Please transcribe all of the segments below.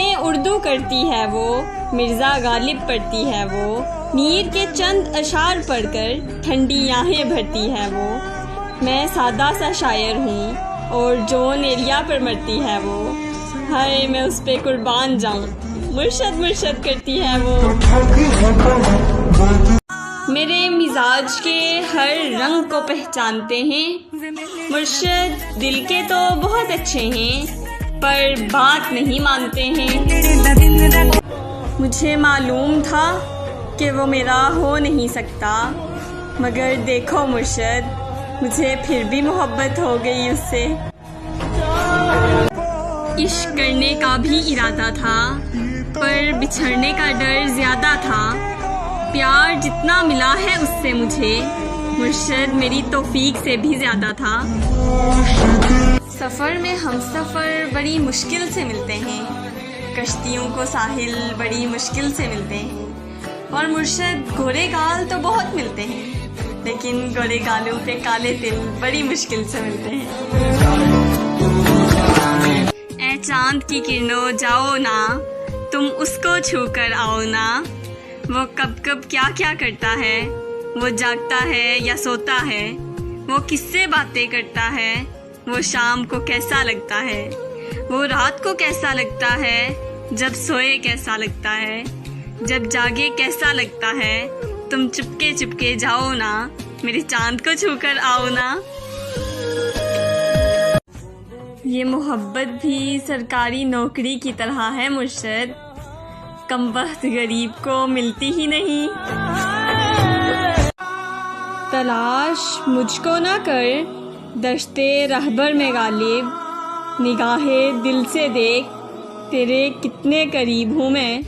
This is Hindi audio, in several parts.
में उर्दू करती है वो, मिर्ज़ा गालिब पढ़ती है वो, मीर के चंद अशार पढ़कर ठंडी आहें भरती है वो। मैं सादा सा शायर हूँ और जोन एरिया पर मरती है वो। हाय मैं उस पे कुर्बान जाऊँ, मुर्शद मुर्शद करती है वो। मेरे मिजाज के हर रंग को पहचानते हैं मुर्शद। दिल के तो बहुत अच्छे हैं पर बात नहीं मानते हैं। मुझे मालूम था कि वो मेरा हो नहीं सकता, मगर देखो मुर्शद, मुझे फिर भी मोहब्बत हो गई उससे। इश्क करने का भी इरादा था पर बिछड़ने का डर ज़्यादा था। प्यार जितना मिला है उससे मुझे, मुर्शद मेरी तौफीक से भी ज़्यादा था। सफ़र में हम सफ़र बड़ी मुश्किल से मिलते हैं, कश्तियों को साहिल बड़ी मुश्किल से मिलते हैं। और मुर्शद गोरे गाल तो बहुत मिलते हैं, लेकिन गोरे गालों पे काले तिल बड़ी मुश्किल से मिलते हैं। ऐ चांद की किरणों जाओ ना, तुम उसको छू कर आओ ना। वो कब कब क्या क्या करता है, वो जागता है या सोता है, वो किससे बातें करता है, वो शाम को कैसा लगता है, वो रात को कैसा लगता है, जब सोए कैसा लगता है, जब जागे कैसा लगता है। तुम चुपके चुपके जाओ ना, मेरे चांद को छू कर आओ ना। ये मोहब्बत भी सरकारी नौकरी की तरह है मुर्शद, कमबख्त गरीब को मिलती ही नहीं। तलाश मुझको ना कर दश्ते रहबर में गालिब, निगाहे दिल से देख तेरे कितने करीब हूँ मैं।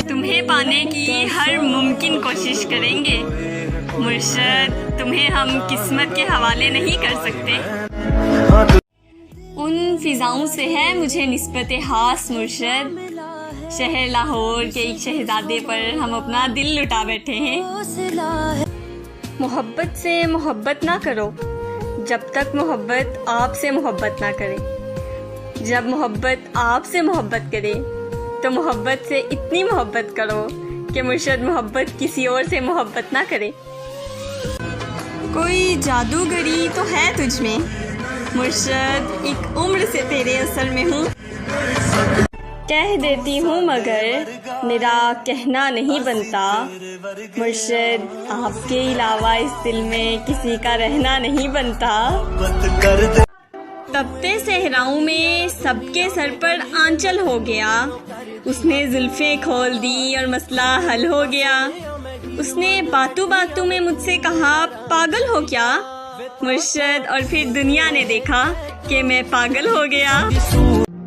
तुम्हें पाने की हर मुमकिन कोशिश करेंगे मुर्शद, तुम्हें हम किस्मत के हवाले नहीं कर सकते। उन फिजाओं से है मुझे निस्बत हास मुर्शद, शहर लाहौर के एक शहजादे पर हम अपना दिल लुटा बैठे हैं। मोहब्बत से मोहब्बत ना करो जब तक मोहब्बत आपसे मोहब्बत ना करे। जब मोहब्बत आपसे मोहब्बत करे तो मोहब्बत से इतनी मोहब्बत करो कि मुर्शद मोहब्बत किसी और से मोहब्बत ना करे। कोई जादूगरी तो है तुझ में मुर्शद, एक उम्र से तेरे असर में हूँ। कह देती हूँ मगर मेरा कहना नहीं बनता मुर्शद, आपके अलावा इस दिल में किसी का रहना नहीं बनता। तपते सहराओं में सबके सर पर आंचल हो गया, उसने जुल्फें खोल दी और मसला हल हो गया। उसने बातों बातों में मुझसे कहा पागल हो क्या मुर्शद, और फिर दुनिया ने देखा कि मैं पागल हो गया।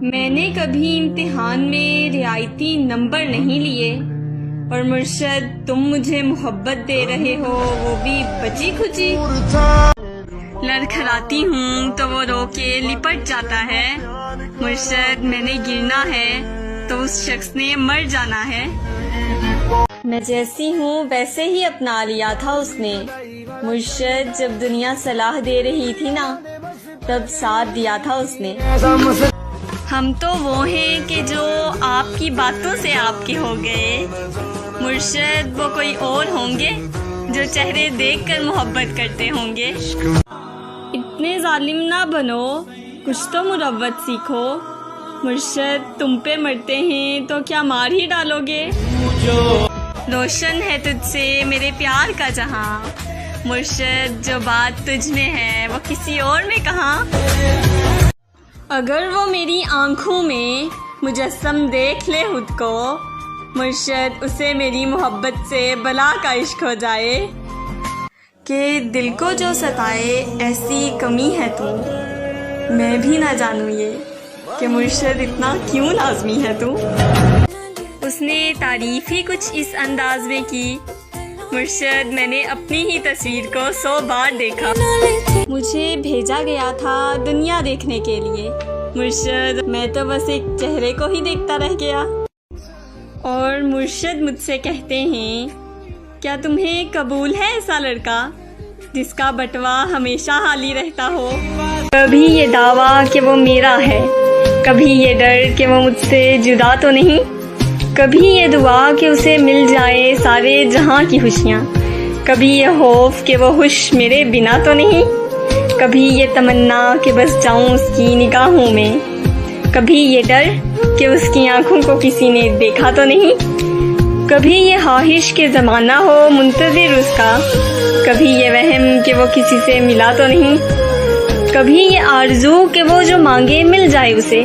मैंने कभी इम्तिहान में रियायती नंबर नहीं लिए और मुर्शद तुम मुझे मोहब्बत दे रहे हो, वो भी बची खुची। लड़खड़ाती हूँ तो वो रो के लिपट जाता है मुर्शद, मैंने गिरना है तो उस शख्स ने मर जाना है। मैं जैसी हूँ वैसे ही अपना लिया था उसने मुर्शद, जब दुनिया सलाह दे रही थी ना तब साथ दिया था उसने। हम तो वो हैं कि जो आपकी बातों से आपके हो गए मुर्शद, वो कोई और होंगे जो चेहरे देखकर मोहब्बत करते होंगे। इतने जालिम ना बनो, कुछ तो मुरव्वत सीखो मुर्शद, तुम पे मरते हैं तो क्या मार ही डालोगे। रोशन है तुझसे मेरे प्यार का जहां मुर्शद, जो बात तुझ में है वो किसी और में कहाँ। अगर वो मेरी आंखों में मुजस्सम देख ले खुद को मुर्शद, उसे मेरी मोहब्बत से बला का इश्क हो जाए। कि दिल को जो सताए ऐसी कमी है तू, मैं भी ना जानूँ ये कि मुर्शद इतना क्यों लाजमी है तू। उसने तारीफ ही कुछ इस अंदाज में की मुर्शद, मैंने अपनी ही तस्वीर को 100 बार देखा। मुझे भेजा गया था दुनिया देखने के लिए मुर्शद, मैं तो बस एक चेहरे को ही देखता रह गया। और मुर्शद मुझसे कहते हैं, क्या तुम्हें कबूल है ऐसा लड़का जिसका बटवा हमेशा हाली रहता हो। कभी ये दावा कि वो मेरा है कभी ये डर कि वो मुझसे जुदा तो नहीं, कभी ये दुआ कि उसे मिल जाए सारे जहां की खुशियाँ, कभी ये खौफ कि वो खुश मेरे बिना तो नहीं, कभी ये तमन्ना कि बस जाऊं उसकी निगाहों में, कभी ये डर कि उसकी आंखों को किसी ने देखा तो नहीं, कभी ये ख्वाहिश के ज़माना हो मुंतज़िर उसका, कभी ये वहम कि वो किसी से मिला तो नहीं, कभी ये आरज़ू कि वो जो मांगे मिल जाए उसे,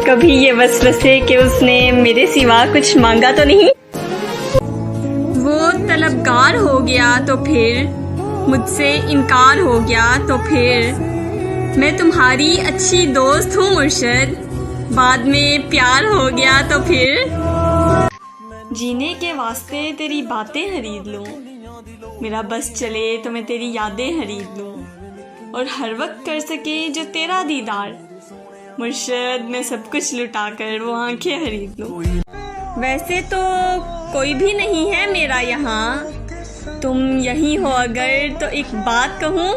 कभी ये वसवसे कि उसने मेरे सिवा कुछ मांगा तो नहीं। वो तलबगार हो गया तो फिर मुझसे इनकार हो गया तो फिर, मैं तुम्हारी अच्छी दोस्त हूँ मुर्शद, बाद में प्यार हो गया तो फिर। जीने के वास्ते तेरी बातें खरीद लूँ, मेरा बस चले तो मैं तेरी यादें खरीद लूँ, और हर वक्त कर सके जो तेरा दीदार, मुर्शद मैं सब कुछ लुटा कर वो आंखें खरीद लूँ। वैसे तो कोई भी नहीं है मेरा यहाँ, तुम यहीं हो अगर तो एक बात कहूँ,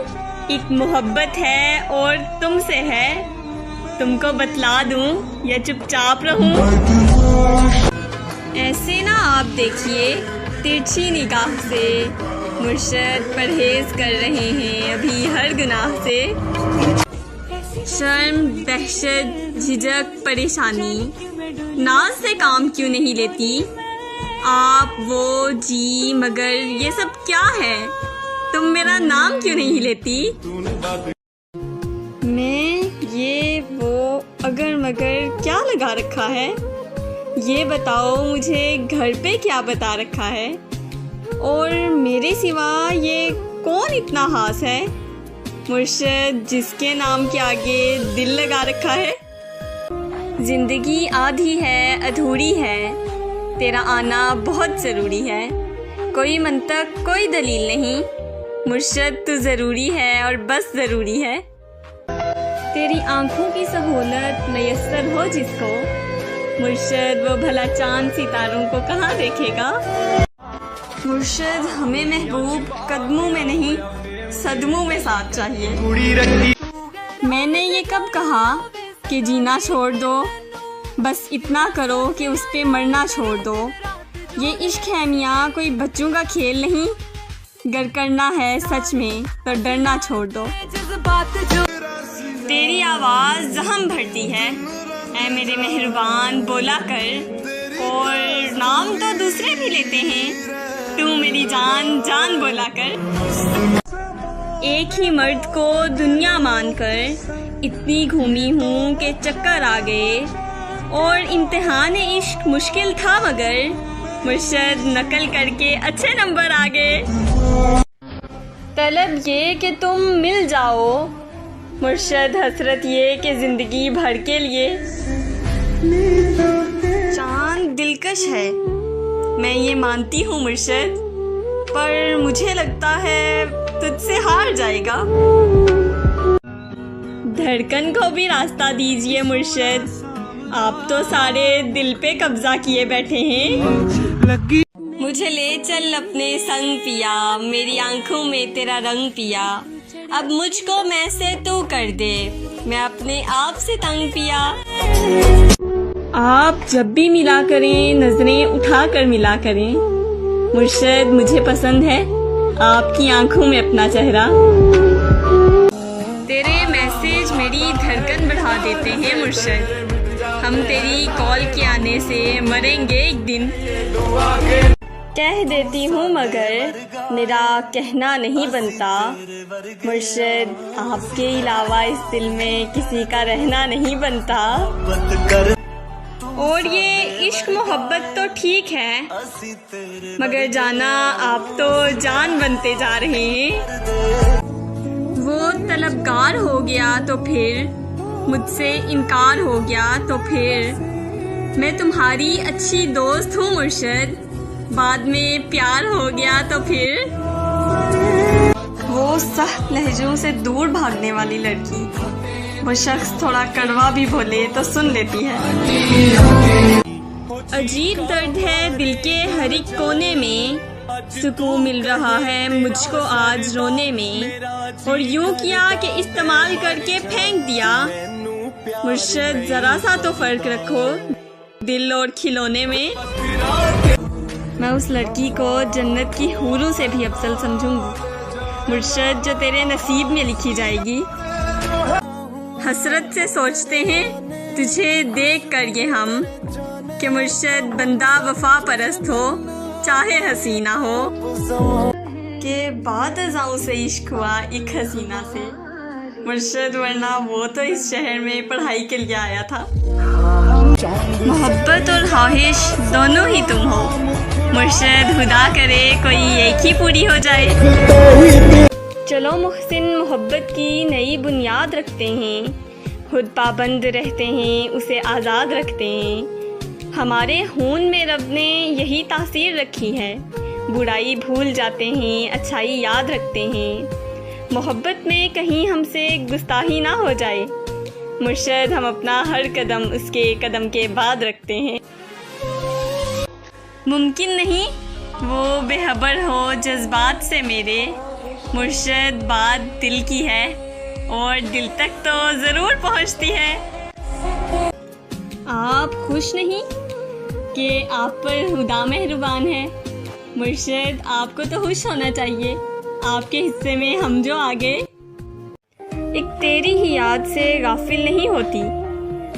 एक मोहब्बत है और तुमसे है, तुमको बतला दूँ या चुपचाप रहूँ। ऐसे ना आप देखिए तिरछी निगाह से, मुर्शद परहेज कर रहे हैं अभी हर गुनाह से। शर्म, दहशत, झिझक, परेशानी, नाज से काम क्यों नहीं लेती आप, वो, जी, मगर ये सब क्या है, तुम मेरा नाम क्यों नहीं लेती। मैं ये वो अगर मगर क्या लगा रखा है, ये बताओ मुझे घर पे क्या बता रखा है, और मेरे सिवा ये कौन इतना खास है, मुर्शद जिसके नाम के आगे दिल लगा रखा है। जिंदगी आधी है अधूरी है, तेरा आना बहुत ज़रूरी है, कोई मंतक कोई दलील नहीं, मुर्शद तू ज़रूरी है और बस ज़रूरी है। तेरी आंखों की सहूलत मयस्सर हो जिसको, मुर्शद वो भला चांद सितारों को कहाँ देखेगा। मुर्शद हमें महबूब कदमों में नहीं सदमों में साथ चाहिए। मैंने ये कब कहा कि जीना छोड़ दो, बस इतना करो कि उस पे मरना छोड़ दो। ये इश्क है मियाँ कोई बच्चों का खेल नहीं, गर करना है सच में तो डरना छोड़ दो। तेरी आवाज़ जहम भरती है ऐ मेरे मेहरबान बोला कर, और नाम तो दूसरे भी लेते हैं, तू मेरी जान जान बोला कर। एक ही मर्द को दुनिया मानकर इतनी घूमी हूँ कि चक्कर आ गए, और इम्तिहान इश्क मुश्किल था मगर मुर्शद नकल करके अच्छे नंबर आ गए। तलब ये कि तुम मिल जाओ, मुर्शद हसरत ये कि ज़िंदगी भर के लिए। चांद दिलकश है मैं ये मानती हूँ मुर्शद, पर मुझे लगता है तुझसे हार जाएगा। धड़कन को भी रास्ता दीजिए मुर्शद, आप तो सारे दिल पे कब्जा किए बैठे हैं। मुझे ले चल अपने संग पिया, मेरी आंखों में तेरा रंग पिया, अब मुझको मैं से तू कर दे, मैं अपने आप से तंग पिया। आप जब भी मिला करें नजरें उठा कर मिला करें, मुर्शद मुझे पसंद है आपकी आंखों में अपना चेहरा। तेरे मैसेज मेरी धड़कन बढ़ा देते हैं मुर्शद, हम तेरी कॉल के आने से मरेंगे एक दिन। कह देती हूँ मगर मेरा कहना नहीं बनता, मुर्शद आपके अलावा इस दिल में किसी का रहना नहीं बनता। और ये इश्क मोहब्बत तो ठीक है, मगर जाना आप तो जान बनते जा रहे हैं। वो तलबगार हो गया तो फिर मुझसे इनकार हो गया तो फिर, मैं तुम्हारी अच्छी दोस्त हूँ मुर्शद, बाद में प्यार हो गया तो फिर। वो सख्त लहजों से दूर भागने वाली लड़की, वो शख्स थोड़ा कड़वा भी बोले तो सुन लेती है। अजीब दर्द है दिल के हर एक कोने में, सुकून मिल रहा है मुझको आज रोने में, और यूं किया कि इस्तेमाल करके फेंक दिया, मुर्शद जरा सा तो फर्क रखो दिल और खिलौने में। मैं उस लड़की को जन्नत की हूरों से भी अफजल समझूंगी मुर्शद, जो तेरे नसीब में लिखी जाएगी। हसरत से सोचते हैं तुझे देख कर ये हम कि मुर्शद बंदा वफा परस्त हो चाहे हसीना हो, के बाद अज़ाओं से इश्क हुआ एक हसीना से मुर्शद, वरना वो तो इस शहर में पढ़ाई के लिए आया था। मोहब्बत और ख्वाहिश दोनों ही तुम हो मुर्शद, खुदा करे कोई एक ही पूरी हो जाए। चलो मुहसिन मोहब्बत की नई बुनियाद रखते हैं, खुद पाबंद रहते हैं उसे आज़ाद रखते हैं। हमारे खून में रब ने यही तासीर रखी है, बुराई भूल जाते हैं अच्छाई याद रखते हैं। मोहब्बत में कहीं हमसे गुस्ताही ना हो जाए मुर्शद, हम अपना हर कदम उसके कदम के बाद रखते हैं। मुमकिन नहीं वो बेखबर हो जज्बात से मेरे मुर्शद, बात दिल की है और दिल तक तो ज़रूर पहुंचती है। आप खुश नहीं कि आप पर खुदा मेहरबान है मुर्शद, आपको तो खुश होना चाहिए, आपके हिस्से में हम जो आ गए। एक तेरी ही याद से गाफिल नहीं होती,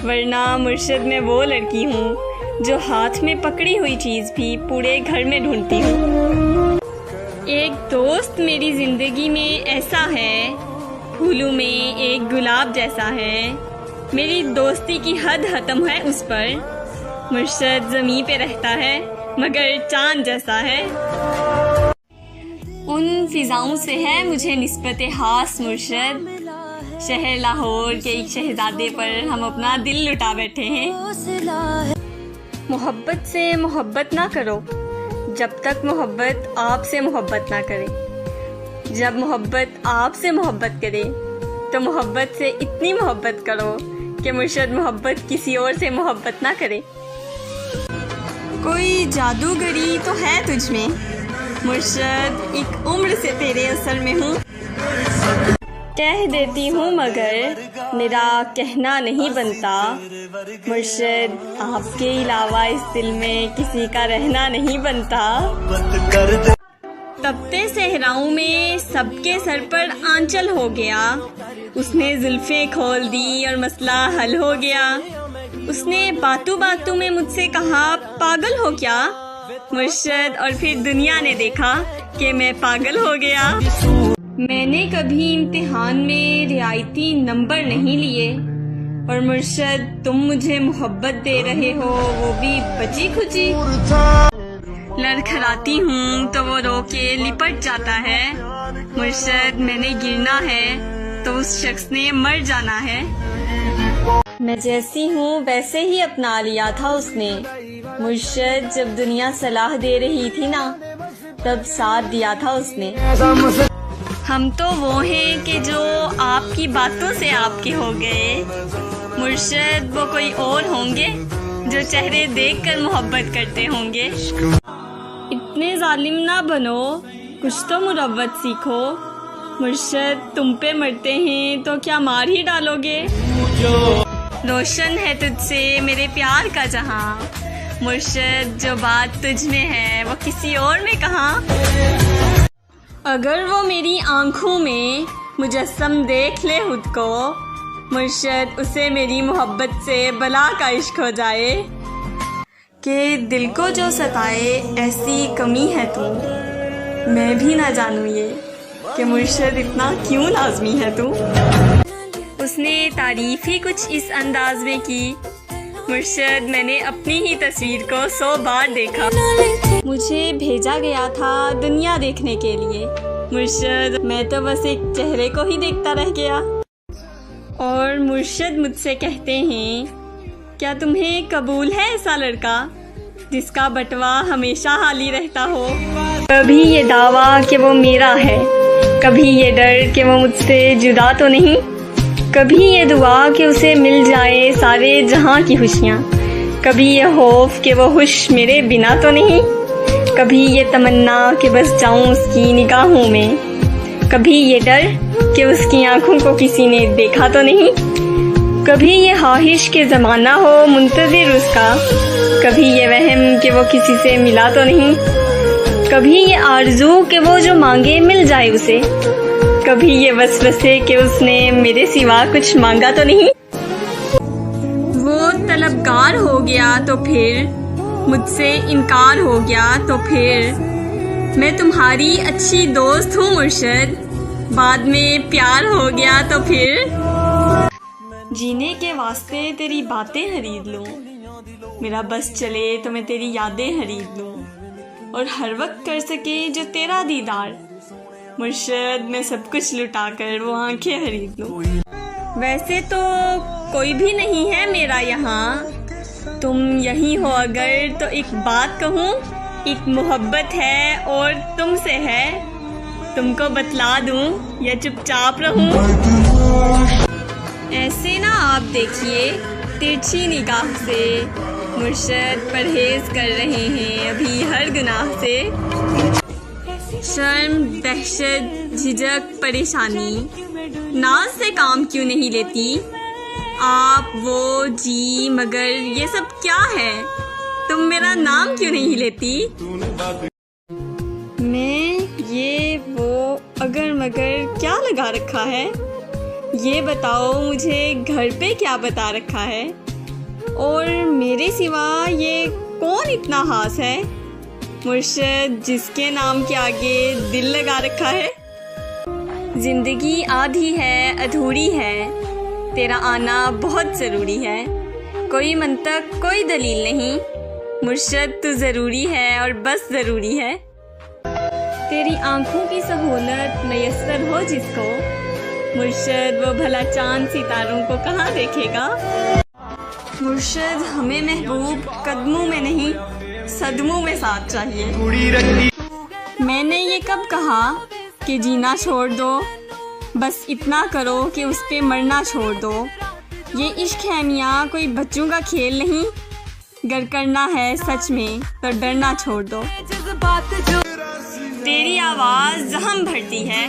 वरना मुर्शद मैं वो लड़की हूँ जो हाथ में पकड़ी हुई चीज़ भी पूरे घर में ढूंढती हूँ। एक दोस्त मेरी ज़िंदगी में ऐसा है, फूलों में एक गुलाब जैसा है, मेरी दोस्ती की हद खत्म है उस पर। मुर्शद ज़मीं पे रहता है मगर चांद जैसा है। उन फिजाओं से है मुझे निस्बत खास मुर्शद, शहर लाहौर के एक शहजादे पर हम अपना दिल लुटा बैठे हैं। मोहब्बत से मोहब्बत ना करो जब तक मोहब्बत आपसे मोहब्बत ना करे। जब मोहब्बत आपसे मोहब्बत करे तो मोहब्बत से इतनी मोहब्बत करो कि मुर्शद मोहब्बत किसी और से मोहब्बत ना करे। कोई जादूगरी तो है तुझ में मुर्शद, एक उम्र से तेरे असर में हूँ। कह देती हूँ मगर मेरा कहना नहीं बनता मुर्शद, आपके अलावा इस दिल में किसी का रहना नहीं बनता। तपते सहराओं में सबके सर पर आंचल हो गया, उसने जुल्फे खोल दी और मसला हल हो गया। उसने बातों बातों में मुझसे कहा पागल हो क्या मुर्शद, और फिर दुनिया ने देखा कि मैं पागल हो गया। मैंने कभी इम्तिहान में रियायती नंबर नहीं लिए और मुर्शद तुम मुझे मोहब्बत दे रहे हो वो भी बची खुची। लड़खड़ाती हूँ तो वो रो के लिपट जाता है मुर्शद, मैंने गिरना है तो उस शख्स ने मर जाना है। मैं जैसी हूँ वैसे ही अपना लिया था उसने मुर्शद, जब दुनिया सलाह दे रही थी ना तब साथ दिया था उसने। हम तो वो हैं कि जो आपकी बातों से आपके हो गए मुर्शद, वो कोई और होंगे जो चेहरे देखकर मोहब्बत करते होंगे। इतने जालिम ना बनो, कुछ तो मुरव्वत सीखो मुर्शद, तुम पे मरते हैं तो क्या मार ही डालोगे। रोशन है तुझसे मेरे प्यार का जहां मुर्शद, जो बात तुझ में है वो किसी और में कहाँ। अगर वो मेरी आंखों में मुजस्सम देख ले खुद को मुर्शद, उसे मेरी मोहब्बत से बला का इश्क हो जाए। कि दिल को जो सताए ऐसी कमी है तू, मैं भी ना जानूं ये कि मुर्शद इतना क्यों लाजमी है तू। उसने तारीफ ही कुछ इस अंदाज में की मुर्शद, मैंने अपनी ही तस्वीर को 100 बार देखा। मुझे भेजा गया था दुनिया देखने के लिए मुर्शद, मैं तो बस एक चेहरे को ही देखता रह गया। और मुर्शद मुझसे कहते हैं क्या तुम्हें कबूल है ऐसा लड़का जिसका बटवा हमेशा हाली रहता हो। कभी ये दावा कि वो मेरा है, कभी ये डर कि वो मुझसे जुदा तो नहीं, कभी ये दुआ कि उसे मिल जाए सारे जहां की खुशियाँ, कभी ये खौफ कि वो खुश मेरे बिना तो नहीं, कभी ये तमन्ना कि बस जाऊं उसकी निगाहों में, कभी ये डर कि उसकी आंखों को किसी ने देखा तो नहीं, कभी ये ख्वाहिश के ज़माना हो मुंतज़िर उसका, कभी ये वहम कि वो किसी से मिला तो नहीं, कभी ये आरज़ू कि वो जो मांगे मिल जाए उसे, कभी ये वसवसे कि उसने मेरे सिवा कुछ मांगा तो नहीं। वो तलबगार हो गया तो फिर मुझसे इनकार हो गया तो फिर, मैं तुम्हारी अच्छी दोस्त हूँ मुर्शद, बाद में प्यार हो गया तो फिर। जीने के वास्ते तेरी बातें खरीद लूँ, मेरा बस चले तो मैं तेरी यादें खरीद लूँ, और हर वक्त कर सके जो तेरा दीदार, मुर्शद मैं सब कुछ लुटा कर वो आंखें खरीद लूँ। वैसे तो कोई भी नहीं है मेरा यहाँ, तुम यहीं हो अगर तो एक बात कहूँ, एक मोहब्बत है और तुमसे है, तुमको बतला दूँ या चुपचाप रहूँ। ऐसे ना आप देखिए तिरछी निगाह से, मुर्शद परहेज कर रहे हैं अभी हर गुनाह से। शर्म, दहशत, झिझक, परेशानी, नाज से काम क्यों नहीं लेती आप, वो, जी, मगर ये सब क्या है, तुम मेरा नाम क्यों नहीं लेती। मैं ये वो अगर मगर क्या लगा रखा है, ये बताओ मुझे घर पे क्या बता रखा है, और मेरे सिवा ये कौन इतना खास है, मुर्शद जिसके नाम के आगे दिल लगा रखा है। जिंदगी आधी है अधूरी है, तेरा आना बहुत ज़रूरी है, कोई मंतक कोई दलील नहीं, मुर्शद तू ज़रूरी है और बस ज़रूरी है। तेरी आंखों की सहूलत मैसर हो जिसको, मुर्शद वो भला चांद सितारों को कहाँ देखेगा। मुर्शद हमें महबूब कदमों में नहीं सदमों में साथ चाहिए। मैंने ये कब कहा कि जीना छोड़ दो, बस इतना करो कि उस पे मरना छोड़ दो। ये इश्क है मियाँ कोई बच्चों का खेल नहीं, गर करना है सच में तो डरना छोड़ दो। तेरी आवाज़ जहम भरती है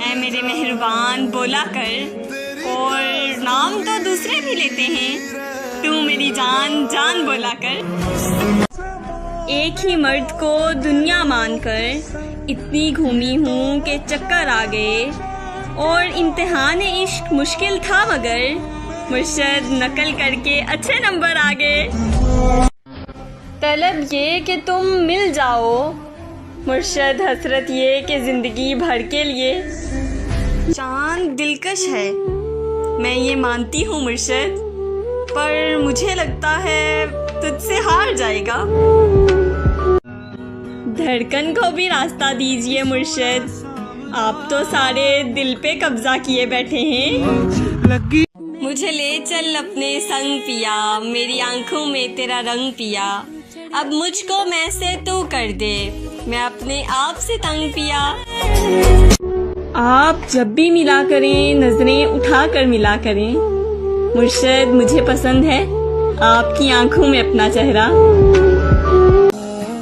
ऐ मेरे मेहरबान बोला कर, और नाम तो दूसरे भी लेते हैं, तू मेरी जान जान बोला कर। एक ही मर्द को दुनिया मानकर इतनी घूमी हूँ कि चक्कर आ गए, और इम्तिहान इश्क मुश्किल था मगर मुर्शद नकल करके अच्छे नंबर आ गए। तलब ये कि तुम मिल जाओ, मुर्शद हसरत ये कि ज़िंदगी भर के लिए। चांद दिलकश है मैं ये मानती हूँ मुर्शद, पर मुझे लगता है तुझसे हार जाएगा। धड़कन को भी रास्ता दीजिए मुर्शद, आप तो सारे दिल पे कब्जा किए बैठे हैं। मुझे ले चल अपने संग पिया, मेरी आंखों में तेरा रंग पिया, अब मुझको मैं से तू कर दे, मैं अपने आप से तंग पिया। आप जब भी मिला करें नजरें उठा कर मिला करें, मुर्शद मुझे पसंद है आपकी आंखों में अपना चेहरा।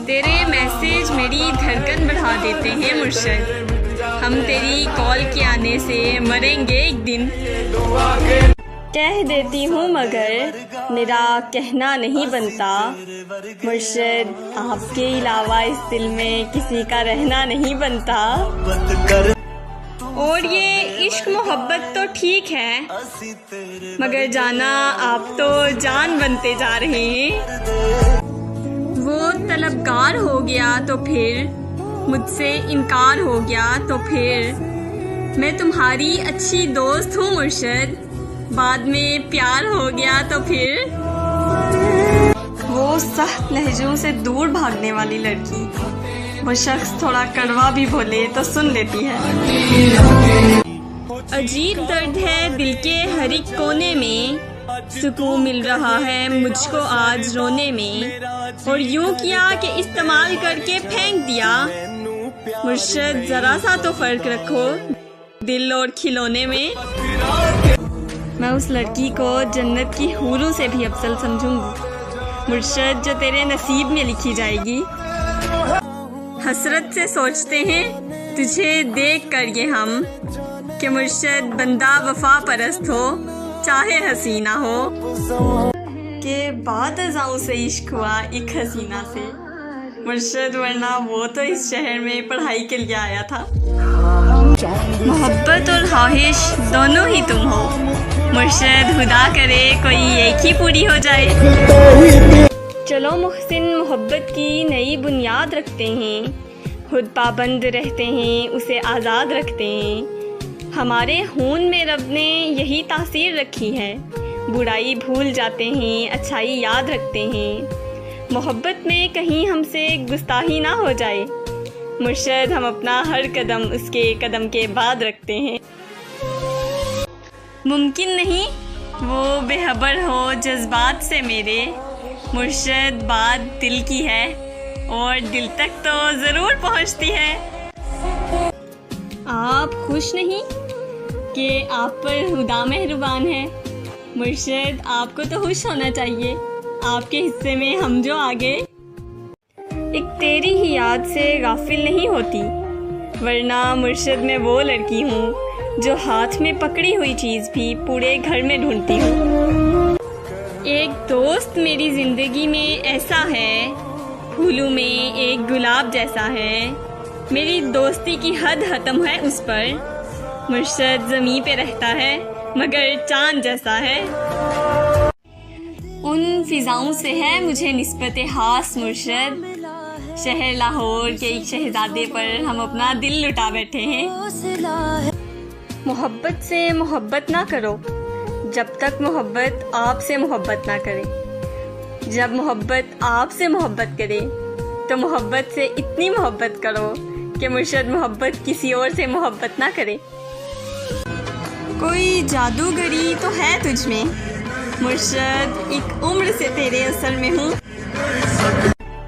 तेरे मैसेज मेरी धड़कन बढ़ा देते हैं मुर्शद, हम तेरी कॉल के आने से मरेंगे एक दिन। कह देती हूँ मगर मेरा कहना नहीं बनता, मुर्शद आपके अलावा इस दिल में किसी का रहना नहीं बनता। और ये इश्क मोहब्बत तो ठीक है, मगर जाना आप तो जान बनते जा रहे हैं। वो तलबगार हो गया तो फिर मुझसे इनकार हो गया तो फिर, मैं तुम्हारी अच्छी दोस्त हूँ मुर्शद, बाद में प्यार हो गया तो फिर। वो सख्त लहजों से दूर भागने वाली लड़की, वो शख्स थोड़ा कड़वा भी बोले तो सुन लेती है। अजीब दर्द है दिल के हर एक कोने में, सुकून मिल रहा है मुझको आज रोने में, और यूं किया कि इस्तेमाल करके फेंक दिया। मुर्शद जरा सा तो फर्क रखो दिल और खिलौने में। मैं उस लड़की को जन्नत की हूरों से भी अफजल समझूंगी मुर्शद, जो तेरे नसीब में लिखी जाएगी। हसरत से सोचते हैं तुझे देख कर ये हम, कि मुर्शद बंदा वफा परस्त हो, चाहे हसीना हो, के बाद अज़ाओं से इश्क हुआ एक हसीना से। मुर्शद वरना वो तो इस शहर में पढ़ाई के लिए आया था। मोहब्बत और ख्वाहिश दोनों ही तुम हो, मुर्शद खुदा करे कोई एक ही पूरी हो जाए। चलो मुहसिन मोहब्बत की नई बुनियाद रखते हैं, खुद पाबंद रहते हैं उसे आज़ाद रखते हैं। हमारे खून में रब ने यही तासीर रखी है, बुराई भूल जाते हैं अच्छाई याद रखते हैं। मोहब्बत में कहीं हमसे गुस्ताही ना हो जाए, मुर्शद हम अपना हर कदम उसके कदम के बाद रखते हैं। मुमकिन नहीं वो बेखबर हो जज्बात से मेरे, मुर्शद बात दिल की है और दिल तक तो ज़रूर पहुंचती है। आप खुश नहीं कि आप पर खुदा मेहरबान है, मुर्शद आपको तो खुश होना चाहिए, आपके हिस्से में हम जो आ गए। एक तेरी ही याद से गाफिल नहीं होती, वरना मुर्शद मैं वो लड़की हूँ जो हाथ में पकड़ी हुई चीज़ भी पूरे घर में ढूंढती हूँ। एक दोस्त मेरी ज़िंदगी में ऐसा है, फूलों में एक गुलाब जैसा है, मेरी दोस्ती की हद ख़त्म है उस पर। मुर्शद ज़मीं पे रहता है मगर चांद जैसा है। उन फिजाओं से है मुझे निस्बत खास मुर्शद, शहर लाहौर के एक शहजादे पर हम अपना दिल लुटा बैठे हैं। मोहब्बत से मोहब्बत ना करो जब तक मोहब्बत आपसे मोहब्बत ना करे। जब मोहब्बत आपसे मोहब्बत करे तो मोहब्बत से इतनी मोहब्बत करो कि मुर्शद मोहब्बत किसी और से मोहब्बत ना करे। कोई जादूगरी तो है तुझ में मुर्शद, एक उम्र से तेरे असर में हूँ।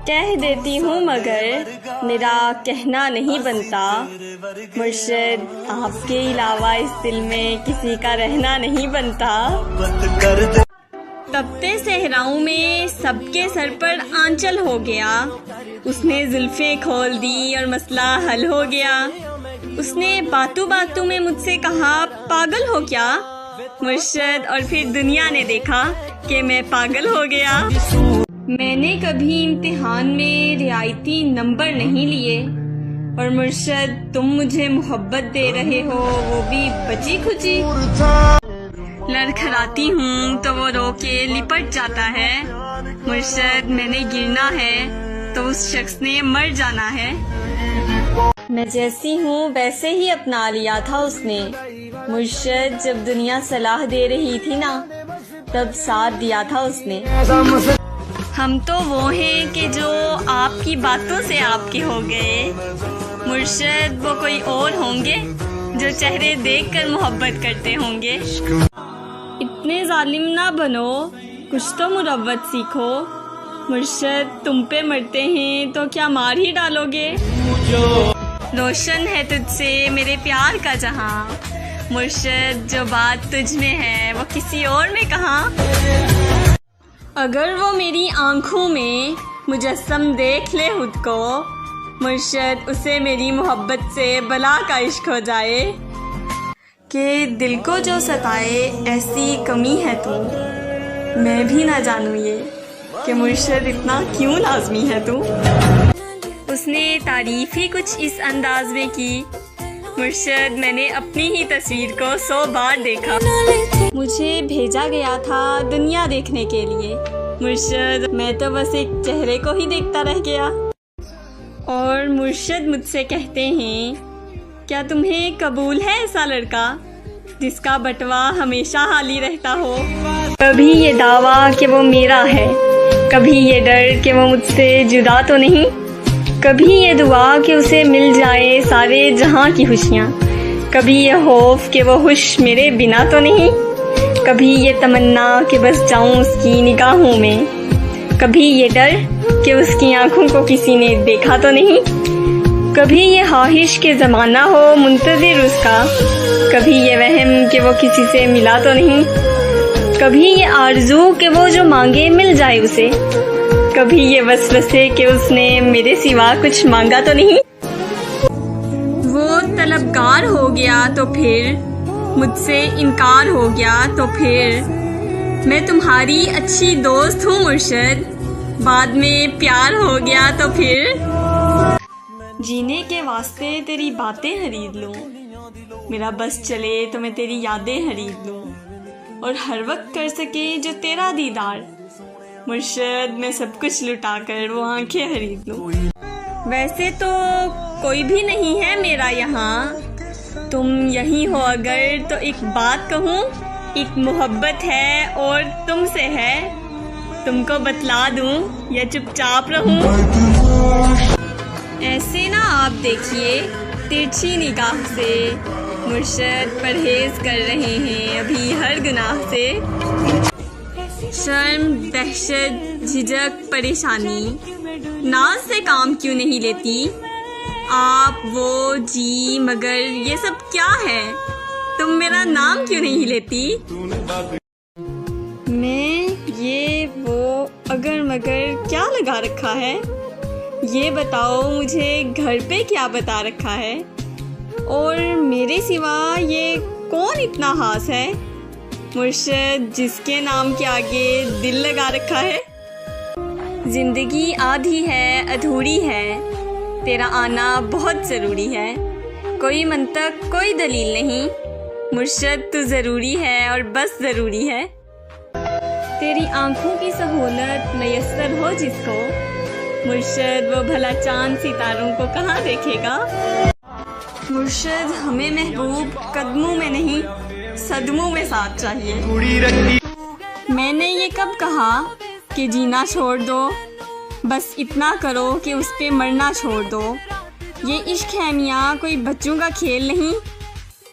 कह देती हूँ मगर मेरा कहना नहीं बनता, मुर्शद आपके अलावा इस दिल में किसी का रहना नहीं बनता। तपते सहराओं में सबके सर पर आंचल हो गया, उसने जुल्फें खोल दी और मसला हल हो गया। उसने बातों बातों में मुझसे कहा पागल हो क्या, मुर्शद और फिर दुनिया ने देखा कि मैं पागल हो गया। मैंने कभी इम्तिहान में रियायती नंबर नहीं लिए और मुर्शद तुम मुझे मोहब्बत दे रहे हो वो भी बची खुची। लड़खड़ाती हूँ तो वो रो के लिपट जाता है, मुर्शद मैंने गिरना है तो उस शख्स ने मर जाना है। मैं जैसी हूँ वैसे ही अपना लिया था उसने, मुर्शद जब दुनिया सलाह दे रही थी ना तब साथ दिया था उसने। हम तो वो हैं कि जो आपकी बातों से आपके हो गए, मुर्शद वो कोई और होंगे जो चेहरे देखकर मोहब्बत करते होंगे। इतने जालिम ना बनो, कुछ तो मुरव्वत सीखो, मुर्शद तुम पे मरते हैं तो क्या मार ही डालोगे। रोशन है तुझसे मेरे प्यार का जहां, मुर्शद जो बात तुझ में है वो किसी और में कहाँ। अगर वो मेरी आंखों में मुजस्सम देख ले खुद को, मुर्शद उसे मेरी मोहब्बत से बला का इश्क हो जाए। कि दिल को जो सताए ऐसी कमी है तू, मैं भी ना जानूँ ये कि मुर्शद इतना क्यों लाज़मी है तू। उसने तारीफ ही कुछ इस अंदाज में की, मुर्शद मैंने अपनी ही तस्वीर को 100 बार देखा। मुझे भेजा गया था दुनिया देखने के लिए, मुर्शद मैं तो बस एक चेहरे को ही देखता रह गया। और मुर्शद मुझसे कहते हैं क्या तुम्हें कबूल है ऐसा लड़का जिसका बटवा हमेशा हाली रहता हो। कभी ये दावा कि वो मेरा है, कभी ये डर कि वो मुझसे जुदा तो नहीं, कभी ये दुआ कि उसे मिल जाए सारे जहां की खुशियाँ, कभी ये खौफ कि वो खुश मेरे बिना तो नहीं, कभी ये तमन्ना कि बस जाऊं उसकी निगाहों में, कभी ये डर कि उसकी आंखों को किसी ने देखा तो नहीं, कभी ये ख्वाहिश के ज़माना हो मुंतज़िर उसका, कभी ये वहम कि वो किसी से मिला तो नहीं, कभी ये आरज़ू कि वो जो मांगे मिल जाए उसे, कभी ये वसवसे कि उसने मेरे सिवा कुछ मांगा तो नहीं। वो तलबगार हो गया तो फिर मुझसे इनकार हो गया तो फिर मैं तुम्हारी अच्छी दोस्त हूँ मुर्शद, बाद में प्यार हो गया तो फिर जीने के वास्ते तेरी बातें खरीद लूँ, मेरा बस चले तो मैं तेरी यादें खरीद लूँ और हर वक्त कर सके जो तेरा दीदार, मुर्शद मैं सब कुछ लुटा कर वो आंखें खरीद लूँ। वैसे तो कोई भी नहीं है मेरा यहाँ, तुम यहीं हो अगर तो एक बात कहूँ, एक मोहब्बत है और तुमसे है, तुमको बतला दूँ या चुपचाप रहूँ। ऐसे ना आप देखिए तिरछी निगाह से, मुर्शद परहेज कर रहे हैं अभी हर गुनाह से। शर्म, दहशत, झिझक, परेशानी, नाज से काम क्यों नहीं लेती आप, वो, जी, मगर ये सब क्या है, तुम मेरा नाम क्यों नहीं लेती। मैं ये वो अगर मगर क्या लगा रखा है, ये बताओ मुझे घर पे क्या बता रखा है, और मेरे सिवा ये कौन इतना खास है मुर्शद जिसके नाम के आगे दिल लगा रखा है। जिंदगी आधी है अधूरी है, तेरा आना बहुत ज़रूरी है, कोई मंतक कोई दलील नहीं, मुर्शद तू ज़रूरी है और बस ज़रूरी है। तेरी आंखों की सहूलत मैसर हो जिसको, मुर्शद वो भला चांद सितारों को कहाँ देखेगा। मुर्शद हमें महबूब कदमों में नहीं सदमों में साथ चाहिए। मैंने ये कब कहा कि जीना छोड़ दो, बस इतना करो कि उस पे मरना छोड़ दो। ये इश्क है मियाँ कोई बच्चों का खेल नहीं,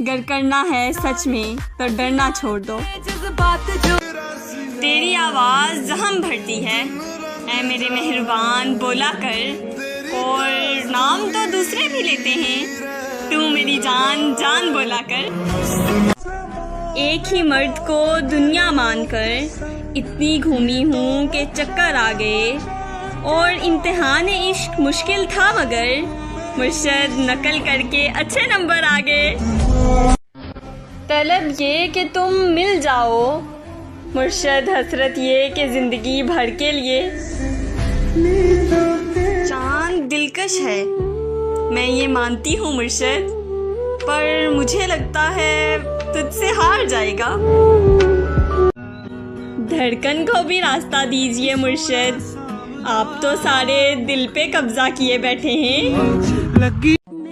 गर करना है सच में तो डरना छोड़ दो। तेरी आवाज़ जहम भरती है ऐ मेरे मेहरबान बोला कर, और नाम तो दूसरे भी लेते हैं, तू मेरी जान जान बोला कर। एक ही मर्द को दुनिया मानकर इतनी घूमी हूँ कि चक्कर आ गए, और इम्तिहान इश्क मुश्किल था मगर मुर्शद नकल करके अच्छे नंबर आ गए। तलब ये कि तुम मिल जाओ, मुर्शद हसरत ये कि ज़िंदगी भर के लिए। चांद दिलकश है मैं ये मानती हूँ मुर्शद, पर मुझे लगता है तुझसे हार जाएगा। धड़कन को भी रास्ता दीजिए मुर्शद, आप तो सारे दिल पे कब्जा किए बैठे हैं।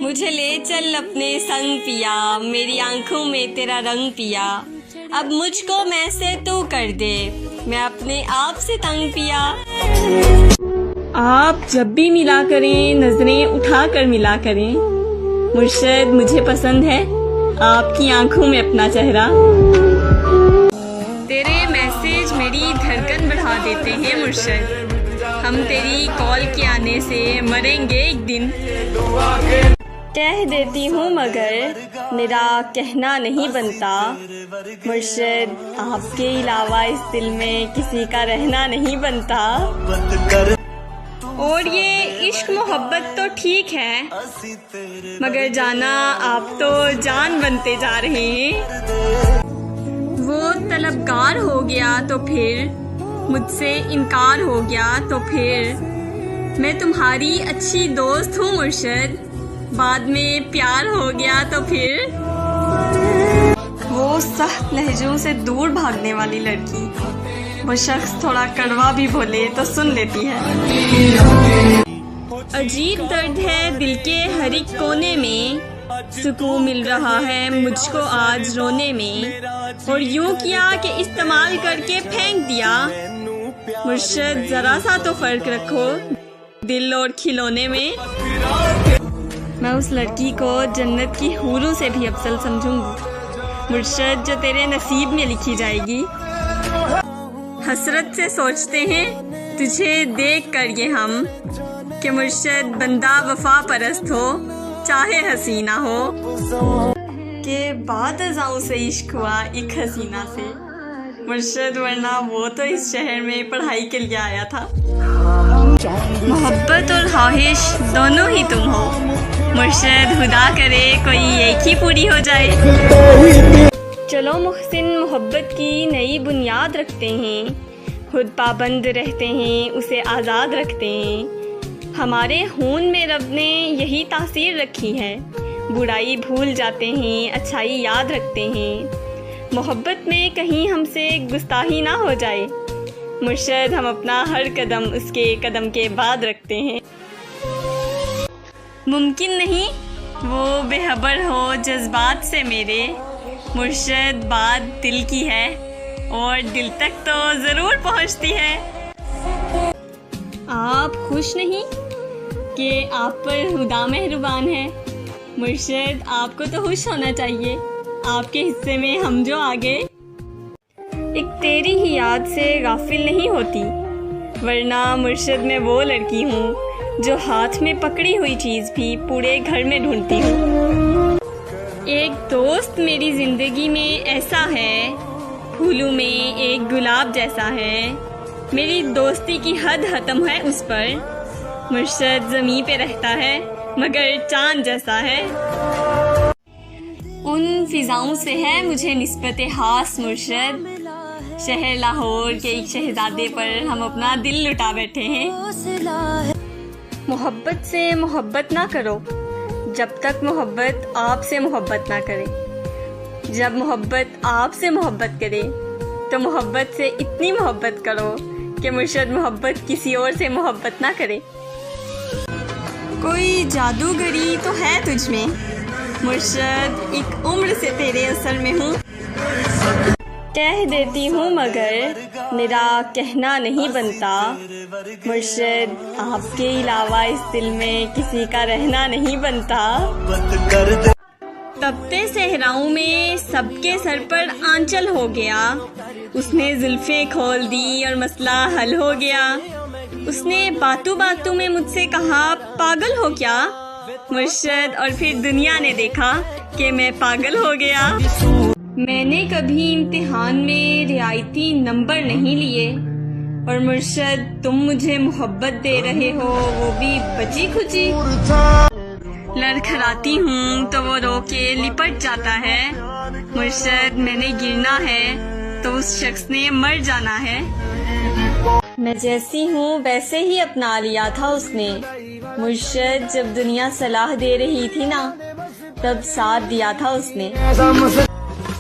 मुझे ले चल अपने संग पिया, मेरी आंखों में तेरा रंग पिया, अब मुझको मैं से तू कर दे, मैं अपने आप से तंग पिया। आप जब भी मिला करें नजरें उठा कर मिला करें, मुर्शद मुझे पसंद है आपकी आंखों में अपना चेहरा। तेरे मैसेज मेरी धड़कन बढ़ा देते हैं मुर्शद, हम तेरी कॉल के आने से मरेंगे एक दिन। कह देती हूँ मगर मेरा कहना नहीं बनता, मुर्शद आपके अलावा इस दिल में किसी का रहना नहीं बनता। और ये इश्क मोहब्बत तो ठीक है, मगर जाना आप तो जान बनते जा रहे हैं। वो तलबगार हो गया तो फिर मुझसे इनकार हो गया तो फिर मैं तुम्हारी अच्छी दोस्त हूँ मुर्शद, बाद में प्यार हो गया तो फिर। वो सख्त लहजों से दूर भागने वाली लड़की, वो शख्स थोड़ा कड़वा भी बोले तो सुन लेती है। अजीब दर्द है दिल के हर एक कोने में, सुकून मिल रहा है मुझको आज रोने में, और यूं किया कि इस्तेमाल करके फेंक दिया। मुर्शद जरा सा तो फर्क रखो दिल और खिलौने में। मैं उस लड़की को जन्नत की हूरों से भी अफजल समझूंगी मुर्शद, जो तेरे नसीब में लिखी जाएगी। हसरत से सोचते हैं तुझे देख कर ये हम, कि मुर्शद बंदा वफा परस्त हो चाहे हसीना हो, के बाद अज़ाओं से इश्क हुआ एक हसीना से मुर्शद, वरना वो तो इस शहर में पढ़ाई के लिए आया था। मोहब्बत और ख्वाहिश दोनों ही तुम हो मुर्शद, खुदा करे कोई एक ही पूरी हो जाए। चलो मुहसिन मोहब्बत की नई बुनियाद रखते हैं, खुद पाबंद रहते हैं उसे आज़ाद रखते हैं। हमारे खून में रब ने यही तासीर रखी है, बुराई भूल जाते हैं अच्छाई याद रखते हैं। मोहब्बत में कहीं हमसे गुस्ताही ना हो जाए, मुर्शद हम अपना हर कदम उसके कदम के बाद रखते हैं। मुमकिन नहीं वो बेखबर हो जज्बात से मेरे, मुर्शद बात दिल की है और दिल तक तो ज़रूर पहुंचती है। आप खुश नहीं कि आप पर खुदा मेहरबान है, मुर्शद आपको तो खुश होना चाहिए, आपके हिस्से में हम जो आ गए। एक तेरी ही याद से गाफिल नहीं होती, वरना मुर्शद मैं वो लड़की हूँ जो हाथ में पकड़ी हुई चीज़ भी पूरे घर में ढूंढती हूँ। एक दोस्त मेरी ज़िंदगी में ऐसा है, फूलों में एक गुलाब जैसा है, मेरी दोस्ती की हद खत्म है उस पर। मुर्शद ज़मीं पे रहता है मगर चांद जैसा है। उन फिजाओं से है मुझे निस्बत खास मुर्शद, शहर लाहौर के एक शहजादे पर हम अपना दिल लुटा बैठे हैं। मोहब्बत से मोहब्बत ना करो जब तक मोहब्बत आपसे मोहब्बत ना करे। जब मोहब्बत आपसे मोहब्बत करे तो मोहब्बत से इतनी मोहब्बत करो कि मुर्शद मोहब्बत किसी और से मोहब्बत ना करे। कोई जादूगरी तो है तुझ में मुर्शद, एक उम्र से तेरे असर में हूँ। कह देती हूँ मगर मेरा कहना नहीं बनता, मुर्शद आपके अलावा इस दिल में किसी का रहना नहीं बनता। तपते सहराओं में सबके सर पर आंचल हो गया, उसने जुल्फें खोल दी और मसला हल हो गया। उसने बातों बातों में मुझसे कहा पागल हो क्या मुर्शद, और फिर दुनिया ने देखा कि मैं पागल हो गया। मैंने कभी इम्तिहान में रियायती नंबर नहीं लिए और मुर्शद तुम मुझे मोहब्बत दे रहे हो, वो भी बची खुची। लड़खड़ाती हूँ तो वो रो के लिपट जाता है, मुर्शद मैंने गिरना है तो उस शख्स ने मर जाना है। मैं जैसी हूँ वैसे ही अपना लिया था उसने, मुर्शद जब दुनिया सलाह दे रही थी ना तब साथ दिया था उसने।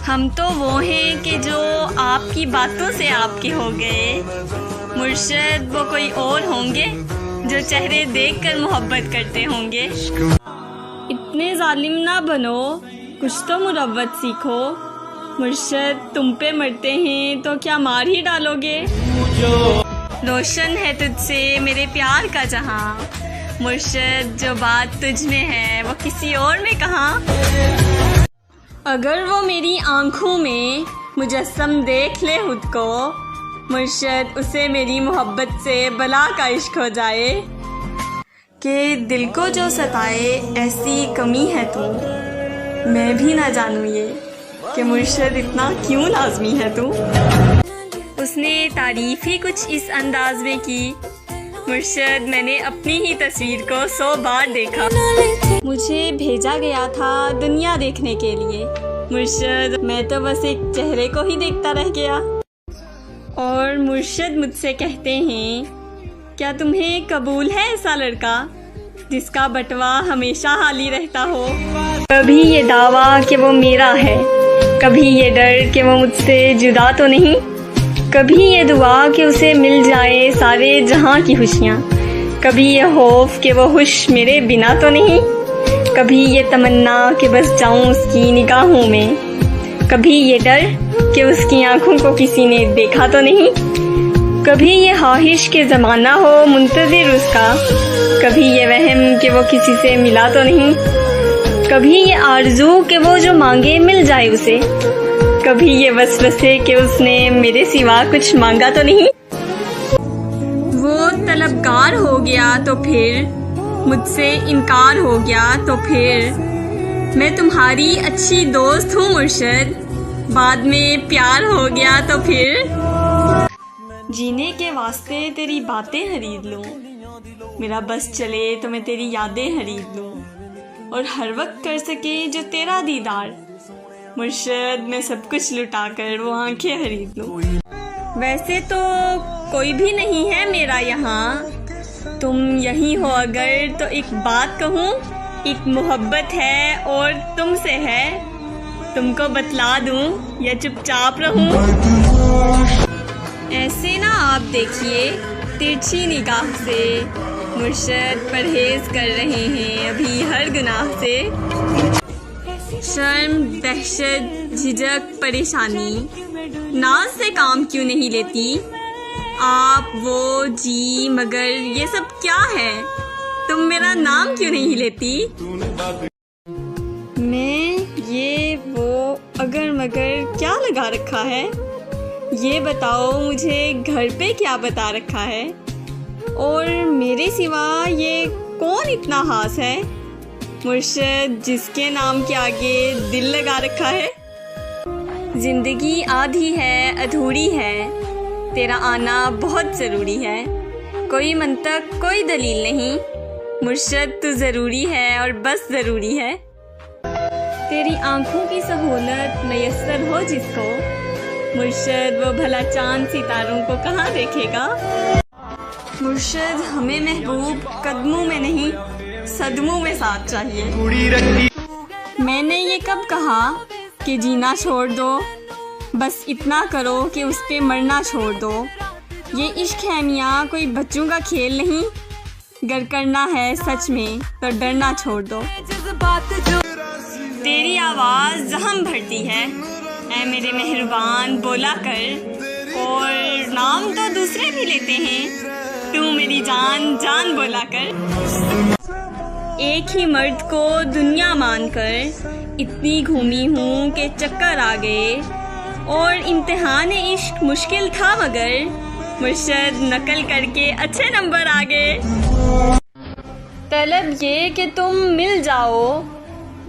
हम तो वो हैं कि जो आपकी बातों से आपके हो गए, मुर्शद वो कोई और होंगे जो चेहरे देखकर मोहब्बत करते होंगे। इतने जालिम ना बनो, कुछ तो मुरव्वत सीखो, मुर्शद तुम पे मरते हैं तो क्या मार ही डालोगे। रोशन है तुझसे मेरे प्यार का जहां, मुर्शद जो बात तुझ में है वो किसी और में कहाँ। अगर वो मेरी आंखों में मुजस्सम देख ले खुद को, मुर्शद उसे मेरी मोहब्बत से बला का इश्क हो जाए। कि दिल को जो सताए ऐसी कमी है तू, मैं भी ना जानूँ ये कि मुर्शद इतना क्यों लाजमी है तू। उसने तारीफ ही कुछ इस अंदाज में की, मुर्शद मैंने अपनी ही तस्वीर को 100 बार देखा। मुझे भेजा गया था दुनिया देखने के लिए, मुर्शद मैं तो बस एक चेहरे को ही देखता रह गया। और मुर्शद मुझसे कहते हैं क्या तुम्हें कबूल है ऐसा लड़का जिसका बटवा हमेशा खाली रहता हो। कभी ये दावा कि वो मेरा है, कभी ये डर कि वो मुझसे जुदा तो नहीं, कभी ये दुआ कि उसे मिल जाए सारे जहां की खुशियाँ, कभी ये खौफ कि वो खुश मेरे बिना तो नहीं, कभी ये तमन्ना कि बस जाऊं उसकी निगाहों में, कभी ये डर कि उसकी आंखों को किसी ने देखा तो नहीं, कभी ये ख्वाहिश के ज़माना हो मुंतज़िर उसका, कभी ये वहम कि वो किसी से मिला तो नहीं, कभी ये आरज़ू कि वो जो मांगे मिल जाए उसे, कभी ये वसवसे कि उसने मेरे सिवा कुछ मांगा तो नहीं। वो तलबगार हो गया तो फिर, मुझसे इनकार हो गया तो फिर, मैं तुम्हारी अच्छी दोस्त हूँ मुर्शद, बाद में प्यार हो गया तो फिर। जीने के वास्ते तेरी बातें खरीद लूँ, मेरा बस चले तो मैं तेरी यादें खरीद लूँ, और हर वक्त कर सके जो तेरा दीदार, मुर्शद मैं सब कुछ लुटा कर वो आंखें खरीद लूं। वैसे तो कोई भी नहीं है मेरा यहाँ, तुम यही हो अगर तो एक बात कहूँ, एक मोहब्बत है और तुमसे है, तुमको बतला दूं या चुपचाप रहूं। ऐसे ना आप देखिए तिरछी निगाह से, मुर्शद परहेज कर रहे हैं अभी हर गुनाह से। शर्म, दहशत, झिझक, परेशानी, नाज से काम क्यों नहीं लेती आप, वो, जी, मगर ये सब क्या है, तुम मेरा नाम क्यों नहीं लेती। मैं ये वो अगर मगर क्या लगा रखा है, ये बताओ मुझे घर पे क्या बता रखा है, और मेरे सिवा ये कौन इतना खास है, मुर्शद जिसके नाम के आगे दिल लगा रखा है। जिंदगी आधी है अधूरी है, तेरा आना बहुत ज़रूरी है, कोई मंतक कोई दलील नहीं, मुर्शद तू ज़रूरी है और बस ज़रूरी है। तेरी आंखों की सहूलत मयस्सर हो जिसको, मुर्शद वो भला चांद सितारों को कहाँ देखेगा। मुर्शद हमें महबूब कदमों में नहीं सदमों में साथ चाहिए। मैंने ये कब कहा कि जीना छोड़ दो, बस इतना करो कि उस पे मरना छोड़ दो। ये इश्क है मियाँ कोई बच्चों का खेल नहीं, गर करना है सच में तो डरना छोड़ दो। तेरी आवाज़ जहम भरती है ऐ मेरे मेहरबान बोला कर, और नाम तो दूसरे भी लेते हैं तू मेरी जान जान बोला कर। एक ही मर्द को दुनिया मानकर इतनी घूमी हूँ कि चक्कर आ गए, और इम्तिहान इश्क मुश्किल था मगर मुर्शद नकल करके अच्छे नंबर आ गए। तलब ये कि तुम मिल जाओ,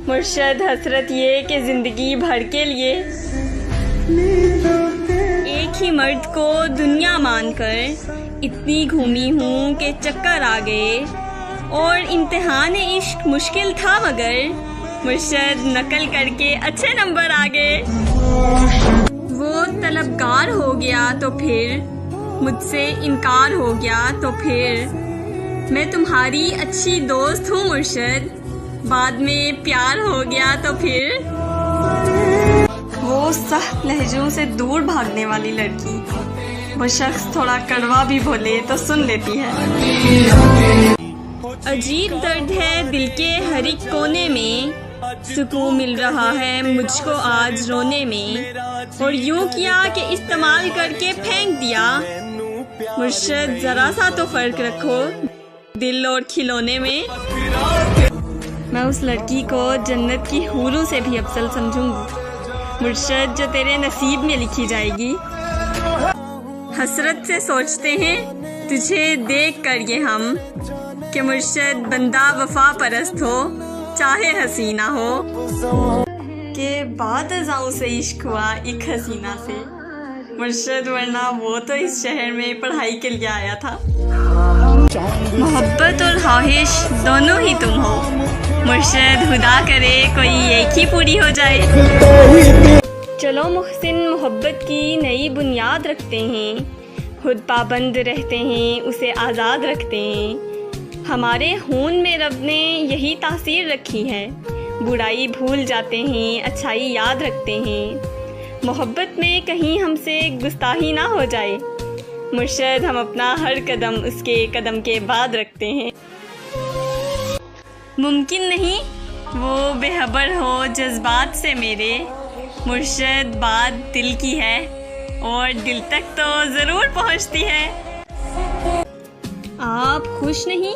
मुर्शद हसरत ये कि ज़िंदगी भर के लिए। एक ही मर्द को दुनिया मानकर इतनी घूमी हूँ कि चक्कर आ गए, और इम्तिहान इश्क मुश्किल था मगर मुर्शद नकल करके अच्छे नंबर आ गए। वो तलबगार हो गया तो फिर मुझसे इनकार हो गया तो फिर, मैं तुम्हारी अच्छी दोस्त हूँ मुर्शद, बाद में प्यार हो गया तो फिर। वो सख्त लहजों से दूर भागने वाली लड़की, वो शख्स थोड़ा कड़वा भी बोले तो सुन लेती है। अजीब दर्द है दिल के हर एक कोने में, सुकून मिल रहा है मुझको आज रोने में, और यूं किया कि इस्तेमाल करके फेंक दिया। मुर्शद जरा सा तो फर्क रखो दिल और खिलौने में। मैं उस लड़की को जन्नत की हूरों से भी अफजल समझूंगी मुर्शद, जो तेरे नसीब में लिखी जाएगी। हसरत से सोचते हैं तुझे देख कर ये हम, कि मुर्शद बंदा वफा परस्त हो चाहे हसीना हो, के बाद अज़ाओं से इश्क हुआ एक हसीना से, मुर्शद वरना वो तो इस शहर में पढ़ाई के लिए आया था। मोहब्बत और ख्वाहिश दोनों ही तुम हो मुर्शद, खुदा करे कोई एक ही पूरी हो जाए। चलो मुहसिन मोहब्बत की नई बुनियाद रखते हैं, खुद पाबंद रहते हैं उसे आज़ाद रखते हैं। हमारे खून में रब ने यही तासीर रखी है, बुराई भूल जाते हैं अच्छाई याद रखते हैं। मोहब्बत में कहीं हमसे गुस्ताही ना हो जाए, मुर्शद हम अपना हर कदम उसके कदम के बाद रखते हैं। मुमकिन नहीं वो बेखबर हो जज्बात से मेरे, मुर्शद बात दिल की है और दिल तक तो ज़रूर पहुंचती है। आप खुश नहीं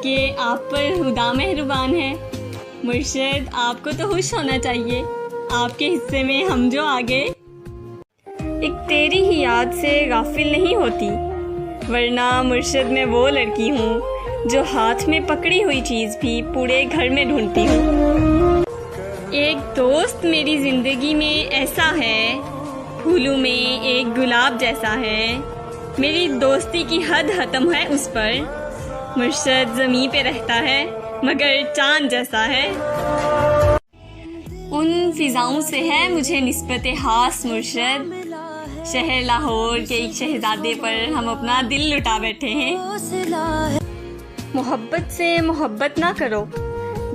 कि आप पर खुदा मेहरबान है, मुर्शद आपको तो खुश होना चाहिए, आपके हिस्से में हम जो आ गए। एक तेरी ही याद से गाफिल नहीं होती, वरना मुर्शद मैं वो लड़की हूँ जो हाथ में पकड़ी हुई चीज़ भी पूरे घर में ढूंढती हूँ। एक दोस्त मेरी ज़िंदगी में ऐसा है, फूलों में एक गुलाब जैसा है, मेरी दोस्ती की हद ख़त्म है उस पर, मुर्शद ज़मीं पे रहता है मगर चांद जैसा है। उन फिजाओं से है मुझे निस्बत हास मुर्शद। शहर लाहौर के एक शहजादे पर हम अपना दिल लुटा बैठे हैं। मोहब्बत से मोहब्बत ना करो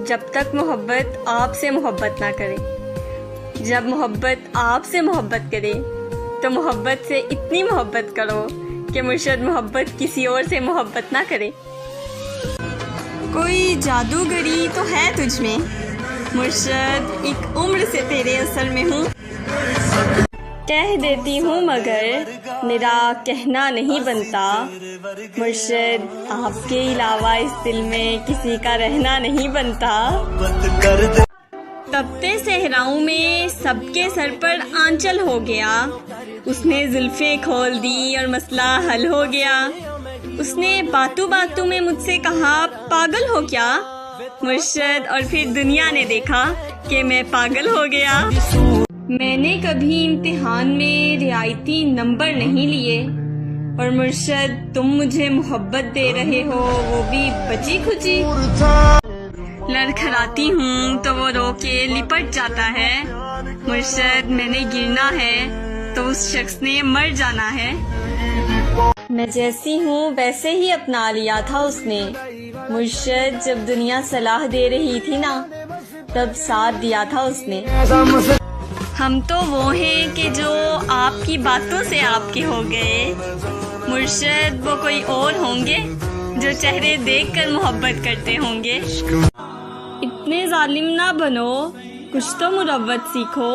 जब तक मोहब्बत आपसे मोहब्बत ना करे। जब मोहब्बत आपसे मोहब्बत करे तो मोहब्बत से इतनी मोहब्बत करो कि मुर्शद मोहब्बत किसी और से मोहब्बत ना करे। कोई जादूगरी तो है तुझ में मुर्शद, एक उम्र से तेरे असर में हूँ। कह देती हूँ मगर मेरा कहना नहीं बनता मुर्शद, आपके अलावा इस दिल में किसी का रहना नहीं बनता। तपते सहराओं में सबके सर पर आंचल हो गया, उसने जुल्फें खोल दी और मसला हल हो गया। उसने बातों बातों में मुझसे कहा पागल हो क्या मुर्शद, और फिर दुनिया ने देखा कि मैं पागल हो गया। मैंने कभी इम्तिहान में रियायती नंबर नहीं लिए और मुर्शद तुम मुझे मोहब्बत दे रहे हो, वो भी बची खुची। लड़खड़ाती हूँ तो वो रो के लिपट जाता है मुर्शद, मैंने गिरना है तो उस शख्स ने मर जाना है। मैं जैसी हूँ वैसे ही अपना लिया था उसने मुर्शद, जब दुनिया सलाह दे रही थी ना तब साथ दिया था उसने। हम तो वो हैं कि जो आपकी बातों से आपके हो गए मुर्शद, वो कोई और होंगे जो चेहरे देखकर मोहब्बत करते होंगे। इतने जालिम ना बनो, कुछ तो मुरव्वत सीखो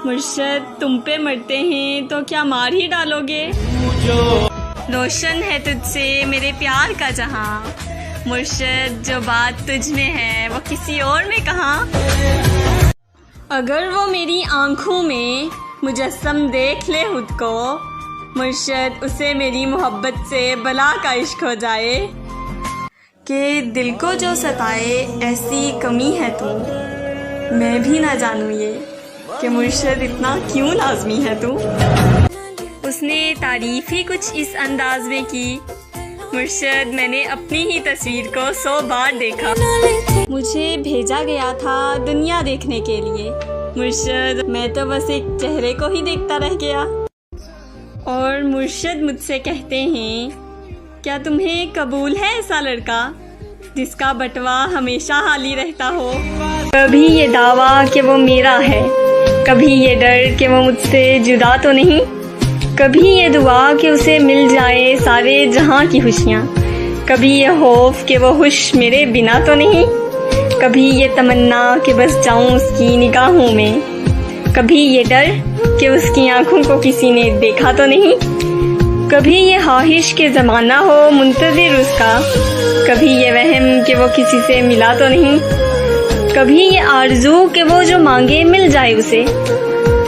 मुर्शद, तुम पे मरते हैं तो क्या मार ही डालोगे। रोशन है तुझसे मेरे प्यार का जहां मुर्शद, जो बात तुझ में है वो किसी और में कहाँ। अगर वो मेरी आंखों में मुजस्सम देख ले खुद को मुर्शद, उसे मेरी मोहब्बत से बला का इश्क हो जाए। कि दिल को जो सताए ऐसी कमी है तू, मैं भी ना जानूं ये कि मुर्शद इतना क्यों लाजमी है तू। उसने तारीफ ही कुछ इस अंदाज में की मुर्शद, मैंने अपनी ही तस्वीर को 100 बार देखा। मुझे भेजा गया था दुनिया देखने के लिए मुर्शद, मैं तो बस एक चेहरे को ही देखता रह गया। और मुर्शद मुझसे कहते हैं क्या तुम्हें कबूल है ऐसा लड़का जिसका बटवा हमेशा खाली रहता हो। कभी ये दावा कि वो मेरा है, कभी ये डर कि वो मुझसे जुदा तो नहीं, कभी ये दुआ कि उसे मिल जाए सारे जहां की खुशियाँ, कभी ये खौफ कि वो खुश मेरे बिना तो नहीं, कभी ये तमन्ना कि बस जाऊं उसकी निगाहों में, कभी ये डर कि उसकी आंखों को किसी ने देखा तो नहीं, कभी ये ख्वाहिश के ज़माना हो मुंतज़िर उसका, कभी ये वहम कि वो किसी से मिला तो नहीं, कभी ये आरज़ू कि वो जो मांगे मिल जाए उसे,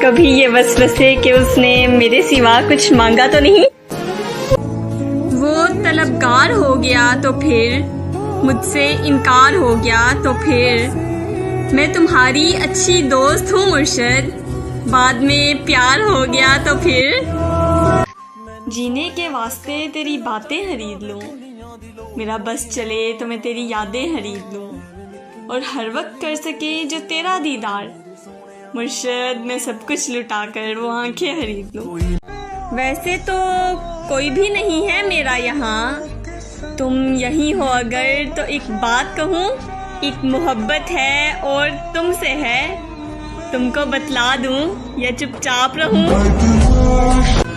कभी ये वसवसे कि उसने मेरे सिवा कुछ मांगा तो नहीं। वो तलबगार हो गया तो फिर मुझसे इनकार हो गया तो फिर, मैं तुम्हारी अच्छी दोस्त हूँ मुर्शद, बाद में प्यार हो गया तो फिर। जीने के वास्ते तेरी बातें खरीद लूँ, मेरा बस चले तो मैं तेरी यादें खरीद लूँ, और हर वक्त कर सके जो तेरा दीदार मुर्शद, मैं सब कुछ लुटा कर वो आंखें खरीद लूँ। वैसे तो कोई भी नहीं है मेरा यहाँ, तुम यही हो अगर तो एक बात कहूँ, एक मोहब्बत है और तुमसे है, तुमको बतला दूँ या चुपचाप रहूँ।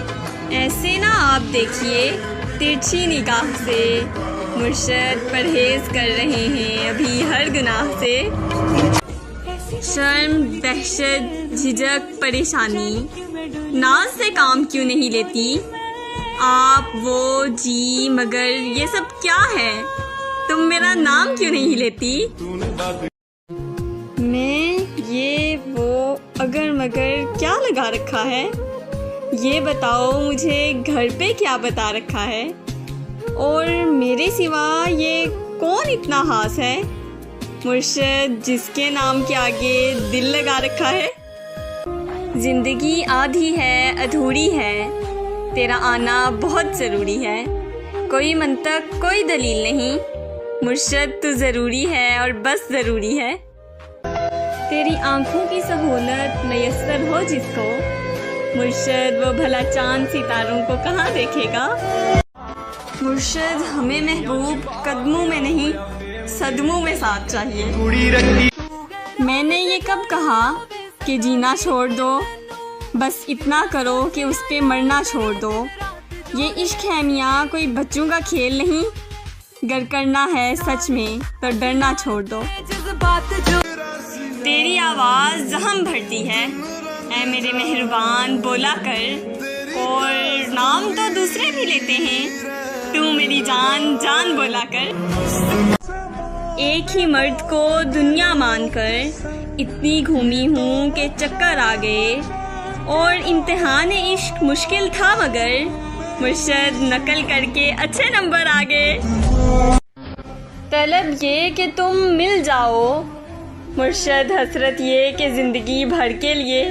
ऐसे ना आप देखिए तिरछी निगाह से मुर्शद, परहेज कर रहे हैं अभी हर गुनाह से। शर्म, दहशत, झिझक, परेशानी, नाज से काम क्यों नहीं लेती आप, वो जी मगर ये सब क्या है, तुम मेरा नाम क्यों नहीं लेती। मैं ये वो अगर मगर क्या लगा रखा है, ये बताओ मुझे घर पे क्या बता रखा है, और मेरे सिवा ये कौन इतना खास है मुर्शद जिसके नाम के आगे दिल लगा रखा है। जिंदगी आधी है अधूरी है, तेरा आना बहुत ज़रूरी है, कोई मंतक कोई दलील नहीं मुर्शद, तू ज़रूरी है और बस ज़रूरी है। तेरी आंखों की सहूलत मयस्सर हो जिसको, मुर्शद वो भला चांद सितारों को कहाँ देखेगा। मुर्शद हमें महबूब कदमों में नहीं सदमों में साथ चाहिए। मैंने ये कब कहा कि जीना छोड़ दो, बस इतना करो कि उस पे मरना छोड़ दो। ये इश्क है मियाँ कोई बच्चों का खेल नहीं, गर करना है सच में तो डरना छोड़ दो। तेरी आवाज़ जहम भरती है ऐ मेरे मेहरबान बोला कर, और नाम तो दूसरे भी लेते हैं तू मेरी जान जान बोला कर। एक ही मर्द को दुनिया मानकर इतनी घूमी हूँ कि चक्कर आ गए, और इम्तिहान इश्क मुश्किल था मगर मुर्शद नकल करके अच्छे नंबर आ गए। तलब ये कि तुम मिल जाओ, मुर्शद हसरत ये कि ज़िंदगी भर के लिए।